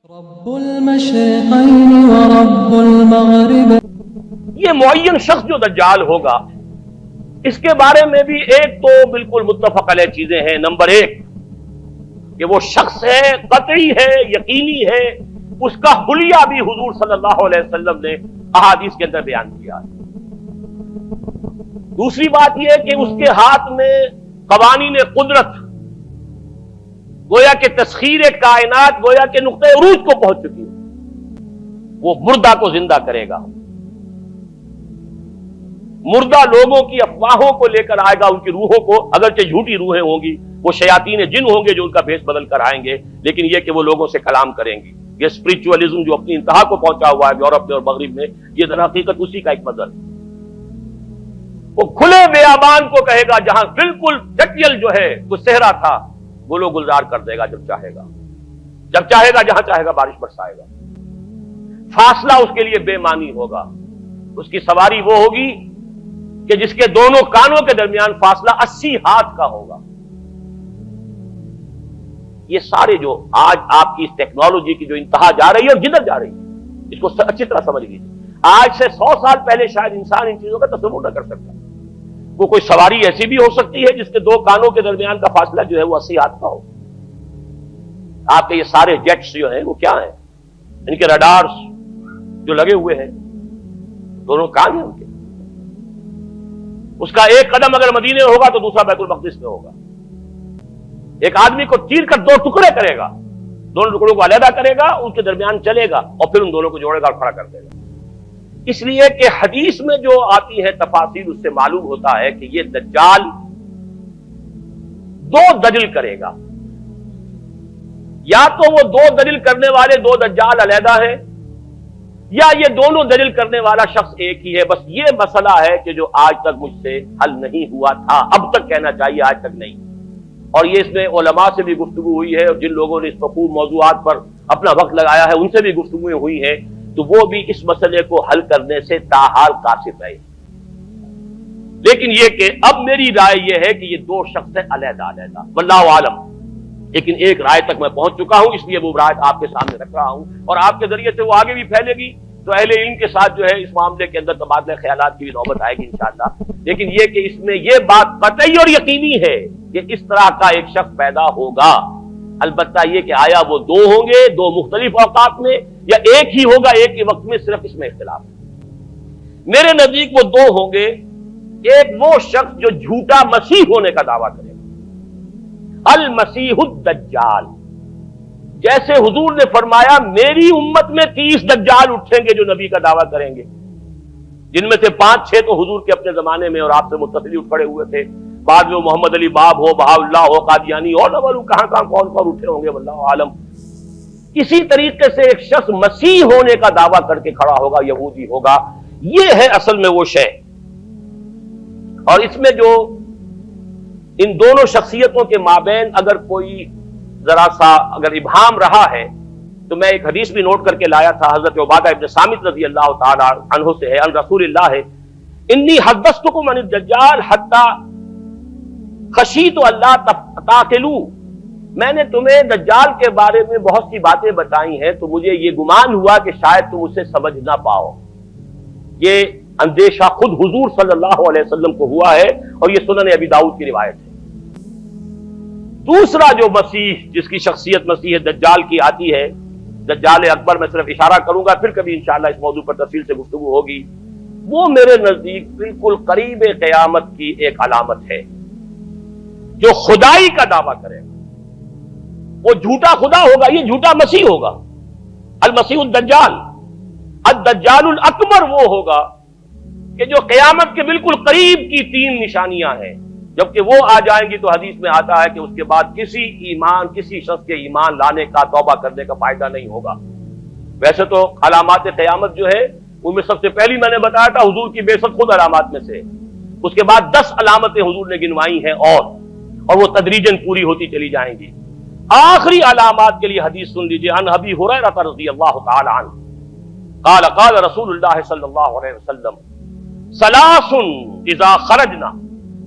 رب المشرقین ورب المغرب. یہ معین شخص جو دجال ہوگا اس کے بارے میں بھی ایک تو بالکل متفق علیہ چیزیں ہیں. نمبر ایک کہ وہ شخص ہے، قطعی ہے، یقینی ہے، اس کا حلیہ بھی حضور صلی اللہ علیہ وسلم نے احادیث کے اندر بیان کیا. دوسری بات یہ کہ اس کے ہاتھ میں قوانین قدرت، گویا کہ تسخیر کائنات گویا کہ نقطۂ عروج کو پہنچ چکی ہے. وہ مردہ کو زندہ کرے گا، مردہ لوگوں کی افواہوں کو لے کر آئے گا، ان کی روحوں کو، اگرچہ جھوٹی روحیں ہوں گی، وہ شیاطین جن ہوں گے جو ان کا بھیس بدل کر آئیں گے، لیکن یہ کہ وہ لوگوں سے کلام کریں گی. یہ اسپرچولیزم جو اپنی انتہا کو پہنچا ہوا ہے یورپ میں اور مغرب میں، یہ در حقیقت اسی کا ایک مظہر ہے. وہ کھلے بیابان کو کہے گا جہاں بالکل ڈٹیل جو ہے وہ صحرا تھا، گل و گلزار کر دے گا جب چاہے گا، جب چاہے گا، جہاں چاہے گا بارش برسائے گا. فاصلہ اس کے لیے بے معنی ہوگا. اس کی سواری وہ ہوگی کہ جس کے دونوں کانوں کے درمیان فاصلہ 80 ہاتھ کا ہوگا. یہ سارے جو آج آپ کی اس ٹیکنالوجی کی جو انتہا جا رہی ہے اور جدھر جا رہی ہے، اس کو اچھی طرح سمجھ لیجیے. آج سے 100 سال پہلے شاید انسان ان چیزوں کا تصور نہ کر سکتا. وہ کوئی سواری ایسی بھی ہو سکتی ہے جس کے دو کانوں کے درمیان کا فاصلہ جو ہے وہ 80 ہاتھ کا ہو. آپ کے یہ سارے جیٹس جو ہیں وہ کیا ہیں؟ ان کے رڈارز جو لگے ہوئے ہیں، دونوں کان ہیں ان کے. اس کا ایک قدم اگر مدینے میں ہوگا تو دوسرا بیت المقدس میں ہوگا. ایک آدمی کو چیر کر 2 ٹکڑے کرے گا، دونوں ٹکڑوں کو علیحدہ کرے گا، ان کے درمیان چلے گا اور پھر ان دونوں کو جوڑے گا اور کھڑا کر دے گا. اس لیے کہ حدیث میں جو آتی ہے تفاصیل، اس سے معلوم ہوتا ہے کہ یہ دجال 2 دجل کرے گا. یا تو وہ 2 دجل کرنے والے 2 دجال علیحدہ ہیں، یا یہ دونوں دجل کرنے والا شخص ایک ہی ہے. بس یہ مسئلہ ہے کہ جو آج تک مجھ سے حل نہیں ہوا تھا، اب تک کہنا چاہیے آج تک نہیں. اور یہ اس میں علماء سے بھی گفتگو ہوئی ہے، اور جن لوگوں نے اس مفہوم موضوعات پر اپنا وقت لگایا ہے ان سے بھی گفتگویں ہوئی ہیں، تو وہ بھی اس مسئلے کو حل کرنے سے تاحال قاصر رہے. لیکن یہ کہ اب میری رائے یہ ہے کہ یہ 2 شخص ہیں علیحدہ علیحدہ، واللہ عالم. لیکن ایک رائے تک میں پہنچ چکا ہوں، اس لیے وہ رائے آپ کے سامنے رکھ رہا ہوں، اور آپ کے ذریعے سے وہ آگے بھی پھیلے گی تو اہل علم کے ساتھ جو ہے اس معاملے کے اندر تبادلہ خیالات کی بھی نوبت آئے گی انشاءاللہ. لیکن یہ کہ اس میں یہ بات قطعی اور یقینی ہے کہ اس طرح کا ایک شخص پیدا ہوگا. البتہ یہ کہ آیا وہ 2 ہوں گے 2 مختلف اوقات میں، یا ایک ہی ہوگا ایک ہی وقت میں، صرف اس میں اختلاف ہے. میرے نزدیک وہ 2 ہوں گے. ایک وہ شخص جو جھوٹا مسیح ہونے کا دعویٰ کرے گا، المسیح الدجال. جیسے حضور نے فرمایا میری امت میں 30 دجال اٹھیں گے جو نبی کا دعویٰ کریں گے، جن میں سے 5-6 تو حضور کے اپنے زمانے میں اور آپ سے متصل اٹھ کھڑے ہوئے تھے. بعد میں محمد علی باب ہو، بہاء اللہ ہو، قادیانی اور نہ معلوم کہاں کون اٹھے ہوں گے، واللہ عالم. کسی طریقے سے ایک شخص مسیح ہونے کا دعویٰ کر کے کھڑا ہوگا، یہودی ہوگا. یہ ہے اصل میں وہ شے. اور اس میں جو ان دونوں شخصیتوں کے مابین اگر کوئی ذرا سا اگر ابہام رہا ہے تو میں ایک حدیث بھی نوٹ کر کے لایا تھا، حضرت عبادہ ابن صامت رضی اللہ تعالی عنہ سے ہے، ان رسول اللہ ہے، انی حدثتکم عن الدجال حتی خشیت اللہ تاقلوا. میں نے تمہیں دجال کے بارے میں بہت سی باتیں بتائی ہیں تو مجھے یہ گمان ہوا کہ شاید تم اسے سمجھ نہ پاؤ. یہ اندیشہ خود حضور صلی اللہ علیہ وسلم کو ہوا ہے، اور یہ سنن ابی داؤد کی روایت ہے. دوسرا جو مسیح جس کی شخصیت مسیح دجال کی آتی ہے، دجال اکبر، میں صرف اشارہ کروں گا، پھر کبھی انشاءاللہ اس موضوع پر تفصیل سے گفتگو ہوگی. وہ میرے نزدیک بالکل قریب قیامت کی ایک علامت ہے. جو خدائی کا دعویٰ کرے گا وہ جھوٹا خدا ہوگا، یہ جھوٹا مسیح ہوگا. المسیح الدجال. الدجال الاکبر وہ ہوگا کہ جو قیامت کے بالکل قریب کی 3 نشانیاں ہیں. جبکہ وہ آ جائیں گی تو حدیث میں آتا ہے کہ اس کے بعد کسی شخص کے ایمان لانے کا، توبہ کرنے کا فائدہ نہیں ہوگا. ویسے تو علامات قیامت جو ہے ان میں سب سے پہلی میں نے بتایا تھا حضور کی بعثت خود علامات میں سے. اس کے بعد 10 علامتیں حضور نے گنوائی ہیں اور وہ تدریجاً پوری ہوتی چلی جائیں گی. آخری علامات کے لیے حدیث سن لیجیے. عن ابی ہریرہ رضی اللہ تعالی عنہ قال قال رسول اللہ صلی اللہ علیہ وسلم ثلاث اذا خرجنا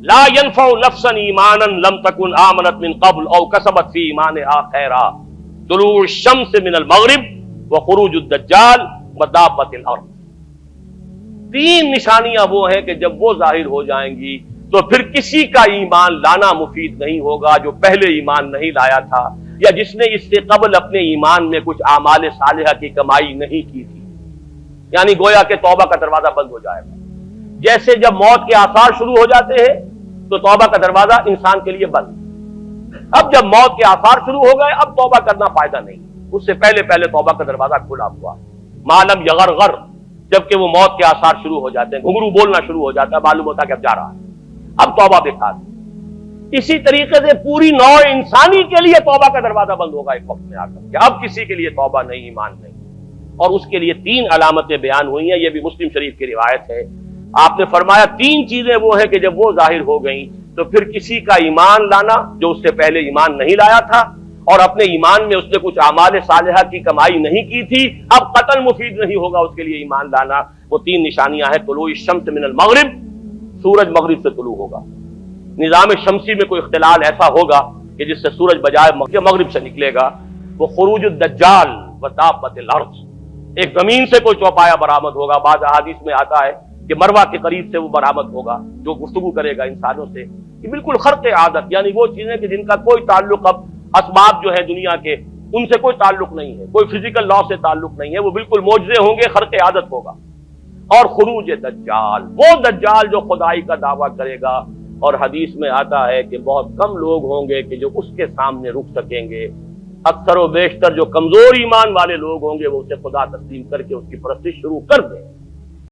لا ينفع نفسا ایمانا لم تكن آمنت من قبل او کسبت فی ایمانها خیرا. طلوع الشمس من المغرب وخروج الدجال ودابۃ الارض. تین نشانیاں وہ ہیں کہ جب وہ ظاہر ہو جائیں گی تو پھر کسی کا ایمان لانا مفید نہیں ہوگا جو پہلے ایمان نہیں لایا تھا یا جس نے اس سے قبل اپنے ایمان میں کچھ اعمال صالحہ کی کمائی نہیں کی تھی. یعنی گویا کہ توبہ کا دروازہ بند ہو جائے گا. جیسے جب موت کے آثار شروع ہو جاتے ہیں تو توبہ کا دروازہ انسان کے لیے بند. اب جب موت کے آثار شروع ہو گئے اب توبہ کرنا فائدہ نہیں. اس سے پہلے توبہ کا دروازہ کھلا ہوا. معلم یغرغر، جبکہ وہ موت کے آثار شروع ہو جاتے ہیں، گھنگرو بولنا شروع ہو جاتا ہے، معلوم ہوتا ہے کہ اب جا رہا ہے، اب توبہ بیکار. اسی طریقے سے پوری نوع انسانی کے لیے توبہ کا دروازہ بند ہوگا ایک وقت میں آ کر کہ اب کسی کے لیے توبہ نہیں، ایمان نہیں. اور اس کے لیے تین علامتیں بیان ہوئی ہیں. یہ بھی مسلم شریف کی روایت ہے. آپ نے فرمایا تین چیزیں وہ ہیں کہ جب وہ ظاہر ہو گئیں تو پھر کسی کا ایمان لانا جو اس سے پہلے ایمان نہیں لایا تھا اور اپنے ایمان میں اس نے کچھ اعمال صالحہ کی کمائی نہیں کی تھی، اب قتل مفید نہیں ہوگا اس کے لیے ایمان لانا. وہ تین نشانیاں ہیں. طلوع الشمس من المغرب، سورج مغرب سے طلوع ہوگا. نظام شمسی میں کوئی اختلال ایسا ہوگا کہ جس سے سورج بجائے مغرب سے نکلے گا. وہ خروج الدجال ودابۃ الارض، ایک زمین سے کوئی چوپایا برآمد ہوگا. بعض احادیث میں آتا ہے کہ مروہ کے قریب سے وہ برآمد ہوگا جو گفتگو کرے گا انسانوں سے. یہ بالکل خرق عادت، یعنی وہ چیزیں کہ جن کا کوئی تعلق اب اسباب جو ہے دنیا کے ان سے کوئی تعلق نہیں ہے، کوئی فزیکل لا سے تعلق نہیں ہے، وہ بالکل معجزے ہوں گے، خرق عادت ہوگا. اور خروج دجال، وہ دجال جو خدائی کا دعویٰ کرے گا. اور حدیث میں آتا ہے کہ بہت کم لوگ ہوں گے کہ جو اس کے سامنے رک سکیں گے. اکثر و بیشتر جو کمزور ایمان والے لوگ ہوں گے وہ اسے خدا تسلیم کر کے اس کی پرستش شروع کر دیں.